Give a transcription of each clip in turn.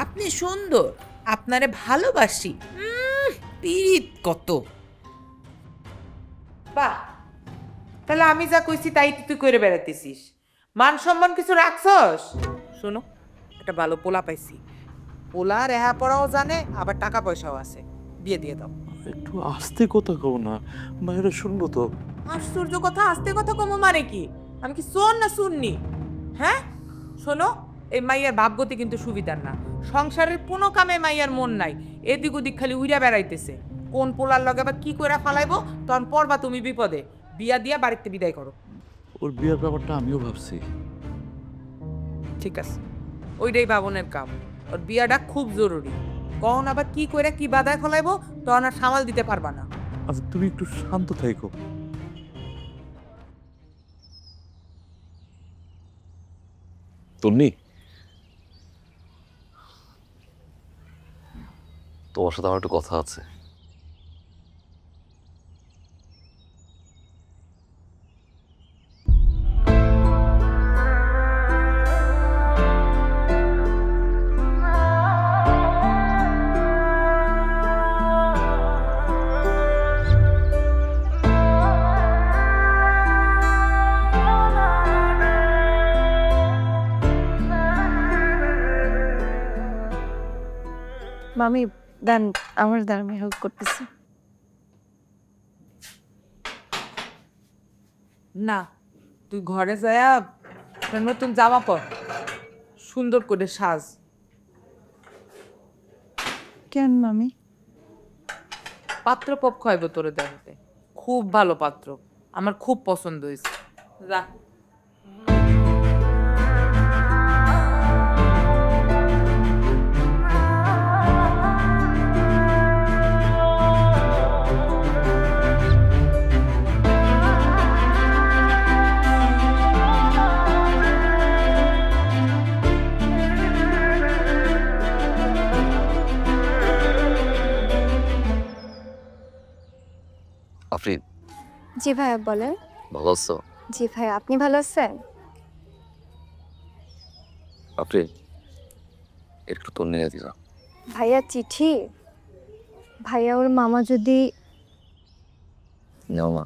আপনি সুন্দর, আপনারে ভালোবাসি। পীড়িত কত। বাহ, তাহলে আমি যা কইছি তাই তুই করে বেড়াতেছিস। মান সম্মান কিছু রাখছস? শোনো, একটা ভালো পোলা পাইছি। পোলা রেহা পড়াও জানে, আবার টাকা পয়সাও আছে। বিয়ে দিয়ে দাও। একটু আস্তে কথা কও না, মায়েরা শুনবো তো। আশ্চর্য কথা, আস্তে কথা কমো মানে কি? আমি কি শোন না শুননি? হ্যাঁ শোনো, এই মাইয়ার ভাবগতি কিন্তু সুবিধার না। সংসারের কোনো কামে মাইয়ার মন নাই, এদিক ওদিক খালি উইরা বেড়াইতেছে। কোন পোলার লগে বা কি কইরা ফালাইবো, তখন পড়বা তুমি বিপদে। বিয়া দিয়া বাড়িতে বিদায় করো। ওর বিয়ের ব্যাপারটা আমিও ভাবছি। ঠিক আছে, ওইটাই ভাবনের কাম। ওর বিয়াটা খুব জরুরি। কখন আবার কি কইরা কি বাধায় ফলাইবো, তখন আর সামাল দিতে পারবা না। আচ্ছা তুমি একটু শান্ত থাকো। তন্নি, তোমার সাথে আমার একটু কথা আছে। মামি দেন, আমার দেন, আমি হেল্প করতেছি। না, তুই ঘরে যায়া নতুন জামা পর, সুন্দর করে সাজ। কেন মামি? পাত্র পক্ষ হইব তোরে দেখতে, খুব ভালো পাত্র, আমার খুব পছন্দ হয়েছে। যা। আফরিন, জি ভাইয়া বলেন। ভালো আছো? জি ভাইয়া, আপনি ভালো আছেন? আফরিন, একটু তন্নি নিয়ে দিলাম। ভাইয়া চিঠি? ভাইয়া ওর মামা যদি... নাও মা।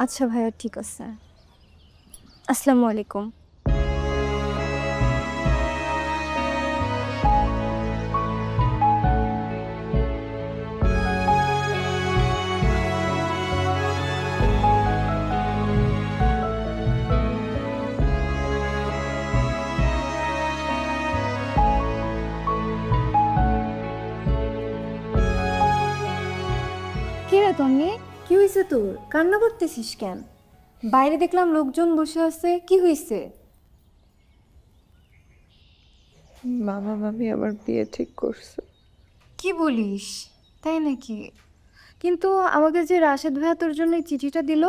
আচ্ছা ভাইয়া, ঠিক আছে। আসসালামু আলাইকুম। কি রে তন্নি, কি হয়েছে তোর? কান্না করতেছিস কেন? বাইরে দেখলাম লোকজন বসে আছে, কি হয়েছে? মামা মামি আমার বিয়ে ঠিক করছে। কি বলিস? তাই নাকি? কিন্তু আমাকে যে রাশেদ ভাইয়া তোর জন্য এই চিঠিটা দিল।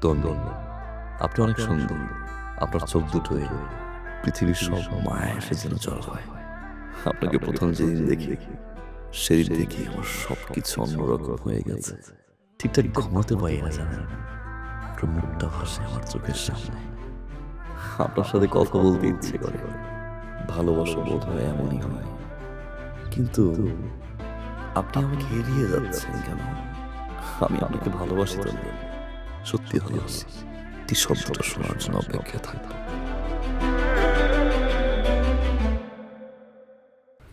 তন্নি, আপনি অনেক সুন্দর। আপনার চোখ দুটোই পৃথিবীর সব মায়া এসে যেন জড় হয়। আপনাকে প্রথম যেদিন দেখি সেদিন দেখি আমার সবকিছু অন্যরকম হয়ে গেছে। ঠিকঠাক ঘুমাতে পারি না জানেন, আপনার মুখটা ভাসে আমার চোখের সামনে। আপনার সাথে কথা বলতে ইচ্ছে করে। ভালোবাসা বোধ হয় এমনই হয়, কিন্তু আপনি আমাকে এড়িয়ে যাচ্ছেন কেন? আমি আপনাকে ভালোবাসি তন্নি, সত্যি ভালোবাসি। এই শব্দটা শোনার জন্য অপেক্ষা থাকবো।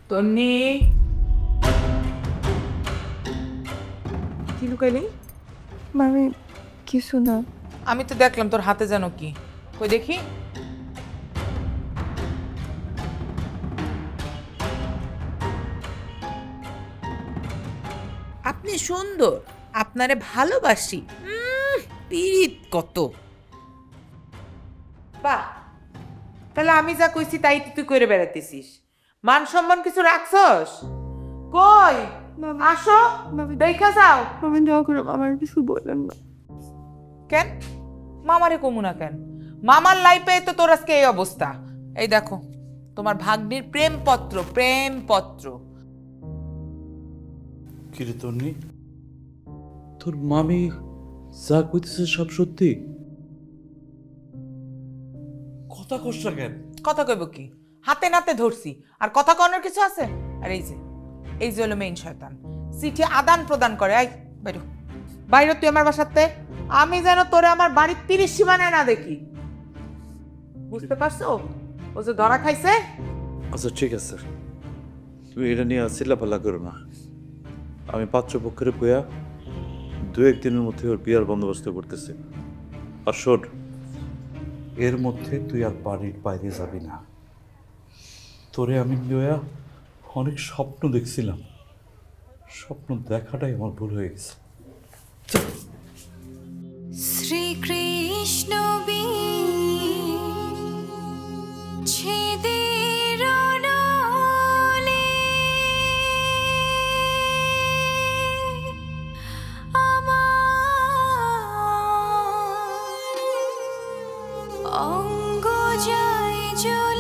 তন্নি, কি লুকাইলি? মামি কিছু না। আমি তো দেখলাম তোর হাতে যেন কি, কই দেখি। আপনি সুন্দর, আপনারে ভালোবাসি। পীড়িত কত। বাহ, তাহলে আমি যা কইছি তাই তুই করে বেড়াতেছিস। মান সম্মান কিছু রাখছস? কই আসো, দেখা যাও। মামি দোয়া করে আমার কিছু বলেন না। কেন মামারে কমু না কেন? মামার লাইফে তো তোর আজকে এই অবস্থা। এই দেখো তোমার ভাগ্নির প্রেমপত্র। কিরে তন্নি, তোর মামি যা কইতেছে সব সত্যি? কথা কষ্ট কেন? কথা কইব কি, হাতে নাতে ধরছি, আর কথা কনার কিছু আছে? আর এই যে হলো মেইন শয়তান, চিঠি আদান প্রদান করে। আই বাইরো, বাইরো তুই আমার বাসাতে। আমি যেন তোরে আমার বাড়ির 30 সীমানায় না দেখি, বুঝতে পারছো? ও যে ধরা খাইছে। আচ্ছা ঠিক আছে, তুমি এটা নিয়ে চিল্লাপাল্লা করো না। আমি পাত্রপক্ষের বইয়া 2-1 দিনের মধ্যে ওর বিয়ার বন্দোবস্ত করতেছি। আর শোন, এর মধ্যে তুই আর বাড়ির বাইরে যাবি না। তোরে আমি বইয়া অনেক স্বপ্ন দেখছিলাম, স্বপ্ন দেখাটাই আমার ভুল হয়ে গেছে। শ্রীকৃষ্ণ বিচ্ছেদের নলে আমার অঙ্গ যায় জ্বলে।